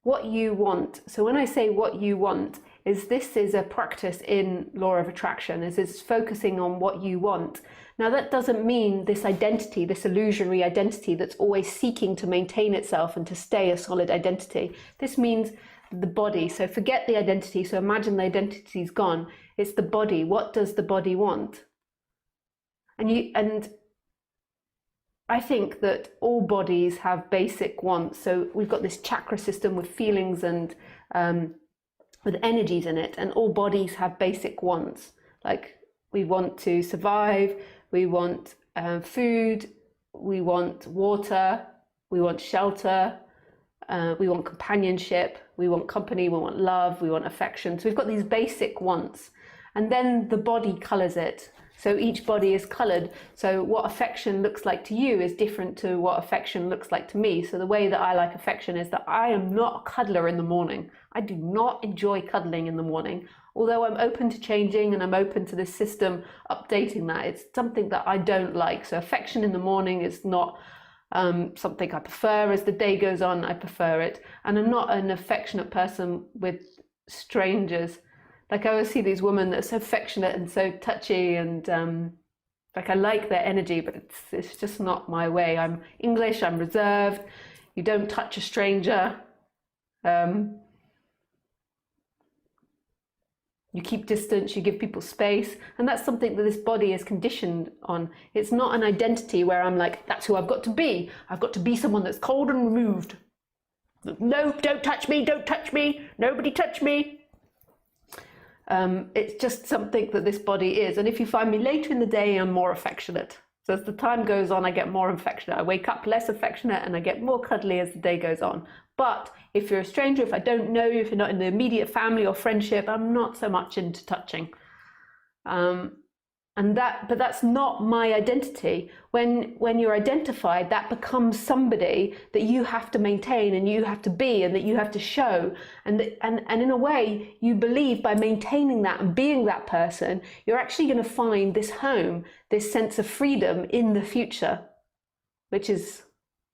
what you want. So when I say what you want, this is a practice in law of attraction, is it's focusing on what you want. Now that doesn't mean this identity, this illusory identity that's always seeking to maintain itself and to stay a solid identity. This means the body. So forget the identity. So imagine the identity's gone. It's the body. What does the body want? And I think that all bodies have basic wants. So we've got this chakra system with feelings and with energies in it, and all bodies have basic wants. Like we want to survive, we want food, we want water, we want shelter, we want companionship, we want company, we want love, we want affection. So we've got these basic wants, and then the body colors it. So each body is colored. So what affection looks like to you is different to what affection looks like to me. So the way that I like affection is that I am not a cuddler in the morning. I do not enjoy cuddling in the morning. Although I'm open to changing and I'm open to this system updating that, it's something that I don't like. So affection in the morning is not something I prefer. As the day goes on, I prefer it. And I'm not an affectionate person with strangers. Like I always see these women that are so affectionate and so touchy, and like I like their energy, but it's just not my way. I'm English, I'm reserved. You don't touch a stranger. You keep distance, you give people space, and that's something that this body is conditioned on. It's not an identity where I'm like, that's who I've got to be. I've got to be someone that's cold and removed. No, don't touch me, nobody touch me. It's just something that this body is. And if you find me later in the day, I'm more affectionate. So as the time goes on, I get more affectionate. I wake up less affectionate and I get more cuddly as the day goes on. But if you're a stranger, if I don't know you, if you're not in the immediate family or friendship, I'm not so much into touching. But that's not my identity. When you're identified, that becomes somebody that you have to maintain and you have to be and that you have to show. And in a way, you believe by maintaining that and being that person, you're actually going to find this home, this sense of freedom in the future, which is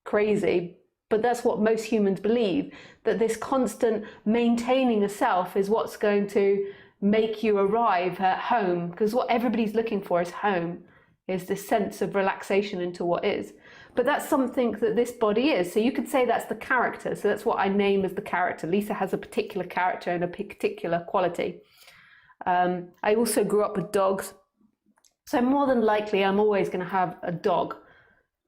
crazy. But that's what most humans believe, that this constant maintaining a self is what's going to make you arrive at home, because what everybody's looking for is home, is this sense of relaxation into what is. But that's something that this body is. So you could say that's the character. So that's what I name as the character. Lisa has a particular character and a particular quality. I also grew up with dogs. So more than likely, I'm always going to have a dog.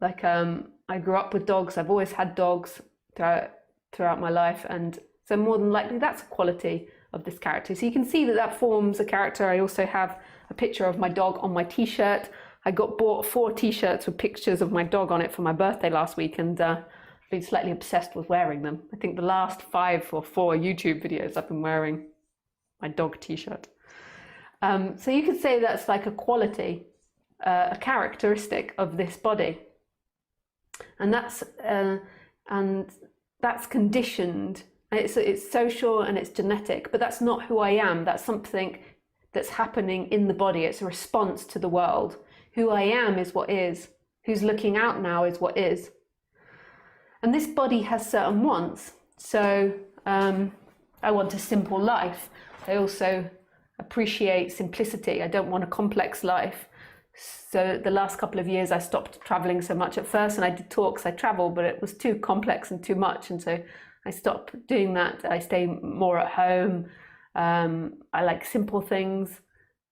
Like I grew up with dogs. I've always had dogs throughout my life. And so more than likely, that's a quality of this character. So you can see that that forms a character. I also have a picture of my dog on my t-shirt. I bought 4 t-shirts with pictures of my dog on it for my birthday last week, and I've been slightly obsessed with wearing them. I think the last 5 or 4 YouTube videos I've been wearing my dog t-shirt. So you could say that's like a quality, a characteristic of this body, and that's conditioned. It's social and it's genetic, but that's not who I am. That's something that's happening in the body. It's a response to the world. Who I am is what is. Who's looking out now is what is. And this body has certain wants. So I want a simple life. I also appreciate simplicity. I don't want a complex life. So the last couple of years I stopped traveling so much. At first, and I did talks, I traveled, but it was too complex and too much, and so I stopped doing that. I stay more at home. I like simple things.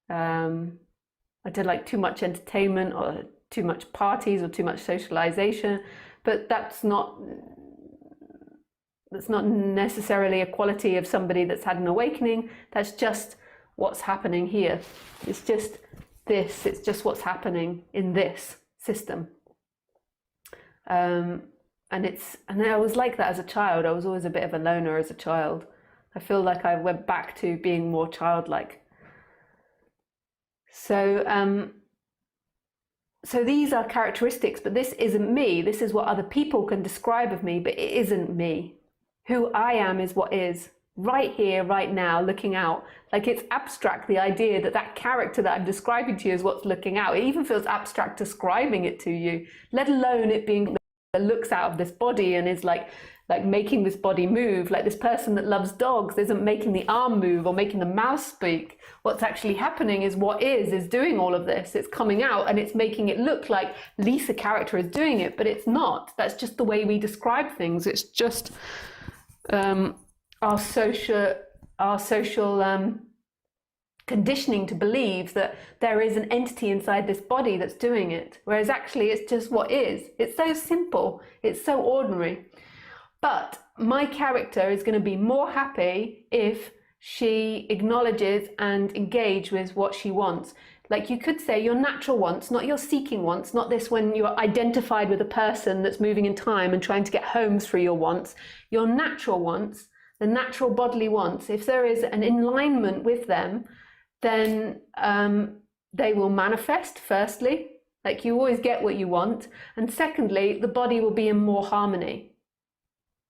I don't like too much entertainment or too much parties or too much socialization, but that's not necessarily a quality of somebody that's had an awakening. That's just what's happening here. It's just this, it's just what's happening in this system. And I was like that as a child. I was always a bit of a loner as a child. I feel like I went back to being more childlike. So these are characteristics, but this isn't me. This is what other people can describe of me, but it isn't me. Who I am is what is, right here, right now, looking out. Like, it's abstract, the idea that that character that I'm describing to you is what's looking out. It even feels abstract describing it to you, let alone it being that looks out of this body and is like like making this body move. Like this person that loves dogs isn't making the arm move or making the mouth speak. What's actually happening is what is doing all of this. It's coming out and it's making it look like Lisa character is doing it, but it's not. That's just the way we describe things. It's just our social conditioning to believe that there is an entity inside this body that's doing it, whereas actually it's just what is. It's so simple, it's so ordinary. But my character is going to be more happy if she acknowledges and engages with what she wants. Like you could say your natural wants, not your seeking wants, not this when you're identified with a person that's moving in time and trying to get home through your wants. Your natural wants, the natural bodily wants, if there is an alignment with them, then they will manifest, firstly, like you always get what you want, and secondly, the body will be in more harmony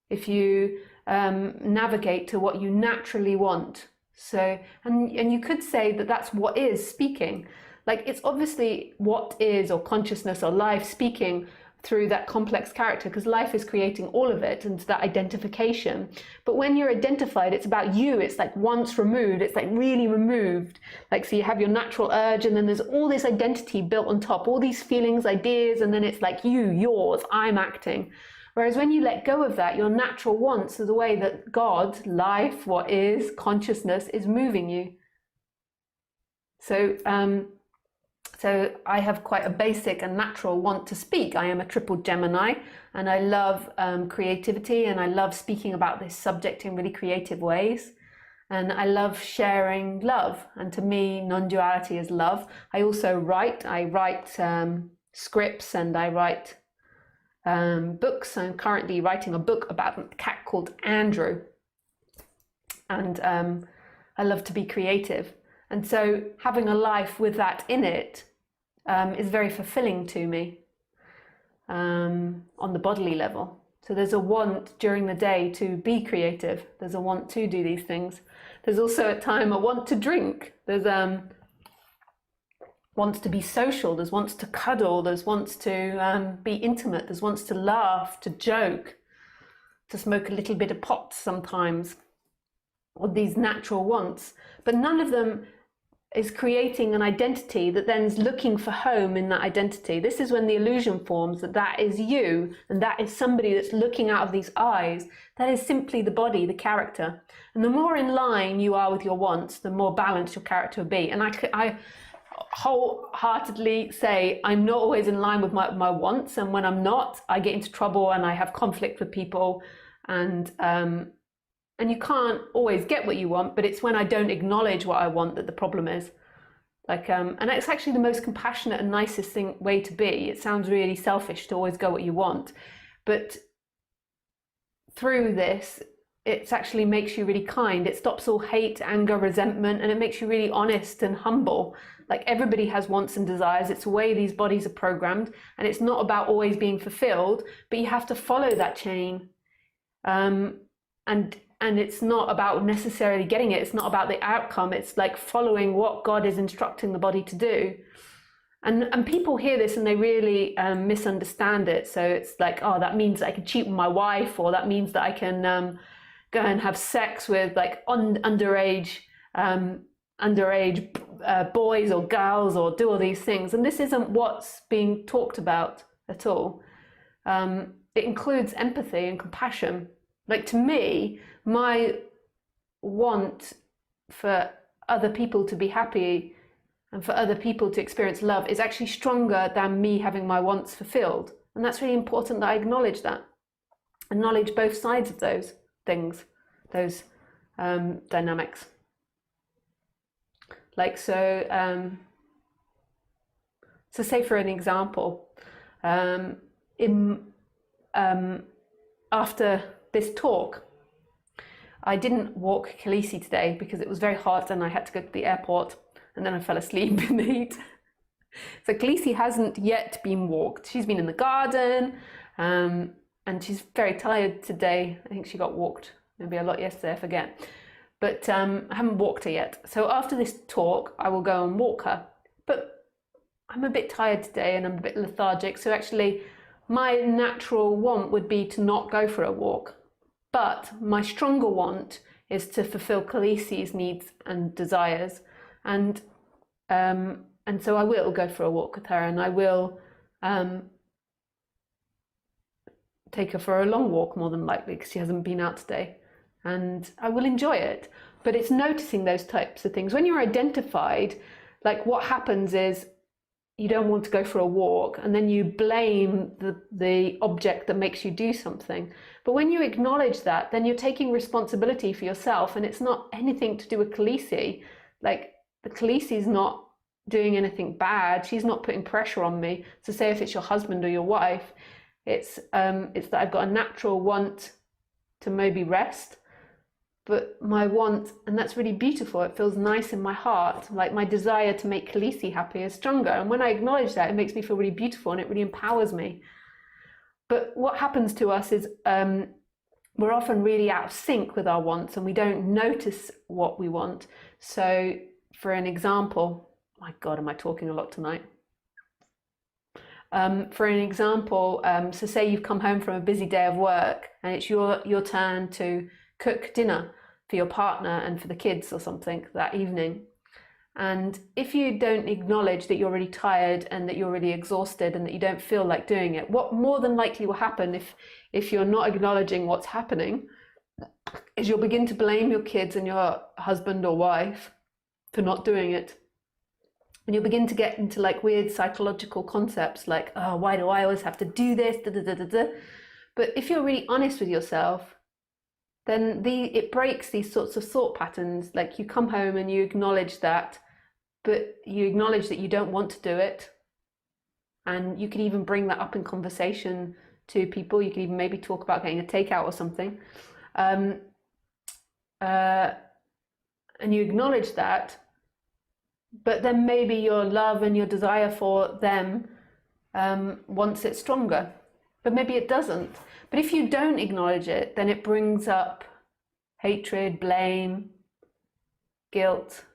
if you navigate to what you naturally want. So, and you could say that that's what is speaking. Like it's obviously what is, or consciousness or life speaking through that complex character, because life is creating all of it and that identification. But when you're identified, it's about you. It's like once removed, it's like really removed. Like, so you have your natural urge and then there's all this identity built on top, all these feelings, ideas, and then it's like you, yours, I'm acting. Whereas when you let go of that, your natural wants are the way that God, life, what is, consciousness is moving you. So I have quite a basic and natural want to speak. I am a triple Gemini and I love creativity and I love speaking about this subject in really creative ways. And I love sharing love. And to me, non-duality is love. I also write. I write scripts and I write books. I'm currently writing a book about a cat called Andrew. And I love to be creative. And so having a life with that in it is very fulfilling to me on the bodily level. So there's a want during the day to be creative. There's a want to do these things. There's also a time a want to drink. There's wants to be social. There's wants to cuddle. There's wants to be intimate. There's wants to laugh, to joke, to smoke a little bit of pot sometimes. All these natural wants. But none of them is creating an identity that then is looking for home in that identity. This is when the illusion forms that that is you and that is somebody that's looking out of these eyes. That is simply the body, the character. And the more in line you are with your wants, the more balanced your character will be. And I wholeheartedly say I'm not always in line with my wants, and when I'm not, I get into trouble and I have conflict with people, and you can't always get what you want, but it's when I don't acknowledge what I want that the problem is. Like, and it's actually the most compassionate and nicest way to be. It sounds really selfish to always go what you want, but through this, it actually makes you really kind. It stops all hate, anger, resentment, and it makes you really honest and humble. Like everybody has wants and desires. It's the way these bodies are programmed, and it's not about always being fulfilled, but you have to follow that chain. And it's not about necessarily getting it. It's not about the outcome. It's like following what God is instructing the body to do. And people hear this and they really misunderstand it. So it's like, oh, that means I can cheat with my wife, or that means that I can go and have sex with like underage boys or girls, or do all these things. And this isn't what's being talked about at all. It includes empathy and compassion. Like to me, my want for other people to be happy and for other people to experience love is actually stronger than me having my wants fulfilled. And that's really important that I acknowledge that. Acknowledge both sides of those things, those dynamics. Like, so say for an example, after this talk, I didn't walk Khaleesi today because it was very hot and I had to go to the airport, and then I fell asleep in the heat. So Khaleesi hasn't yet been walked. She's been in the garden, and she's very tired today. I think she got walked maybe a lot yesterday, I forget. But I haven't walked her yet. So after this talk, I will go and walk her. But I'm a bit tired today and I'm a bit lethargic. So actually, my natural want would be to not go for a walk. But my stronger want is to fulfill Khaleesi's needs and desires. And so I will go for a walk with her, and I will take her for a long walk, more than likely, because she hasn't been out today. And I will enjoy it. But it's noticing those types of things. When you're identified, like what happens is you don't want to go for a walk, and then you blame the object that makes you do something. But when you acknowledge that, then you're taking responsibility for yourself, and it's not anything to do with Khaleesi. Like, the Khaleesi's not doing anything bad. She's not putting pressure on me. So say if it's your husband or your wife, it's that I've got a natural want to maybe rest, but my want, and that's really beautiful, it feels nice in my heart, like my desire to make Khaleesi happy is stronger. And when I acknowledge that, it makes me feel really beautiful, and it really empowers me. But what happens to us is we're often really out of sync with our wants, and we don't notice what we want. So for an example, my God, am I talking a lot tonight? For an example, so say you've come home from a busy day of work, and it's your turn to cook dinner for your partner and for the kids or something that evening. And if you don't acknowledge that you're really tired and that you're really exhausted and that you don't feel like doing it, what more than likely will happen if you're not acknowledging what's happening is you'll begin to blame your kids and your husband or wife for not doing it. And you'll begin to get into like weird psychological concepts like, oh, why do I always have to do this? Da, da, da, da, da. But if you're really honest with yourself, then it breaks these sorts of thought patterns. Like, you come home and you acknowledge that, but you acknowledge that you don't want to do it. And you can even bring that up in conversation to people. You can even maybe talk about getting a takeout or something. And you acknowledge that, but then maybe your love and your desire for them wants it stronger. But maybe it doesn't. But if you don't acknowledge it, then it brings up hatred, blame, guilt,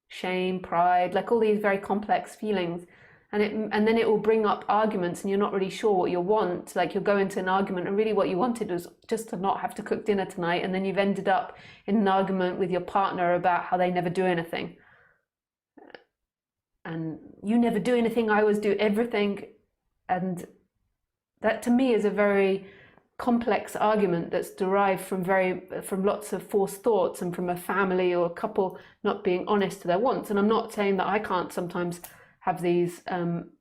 shame, pride, like all these very complex feelings. And then it will bring up arguments, and you're not really sure what you want. Like, you'll go into an argument, and really what you wanted was just to not have to cook dinner tonight, and then you've ended up in an argument with your partner about how they never do anything. And you never do anything, I always do everything. And that to me is a very complex argument that's derived from lots of forced thoughts and from a family or a couple not being honest to their wants. And I'm not saying that I can't sometimes have these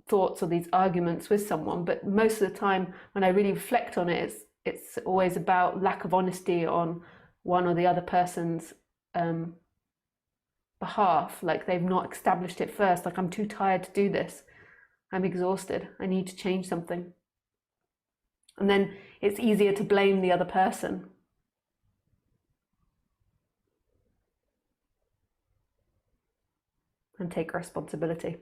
thoughts or these arguments with someone, but most of the time when I really reflect on it, it's always about lack of honesty on one or the other person's behalf. Like, they've not established it first. Like, I'm too tired to do this, I'm exhausted, I need to change something. And then it's easier to blame the other person. And take responsibility.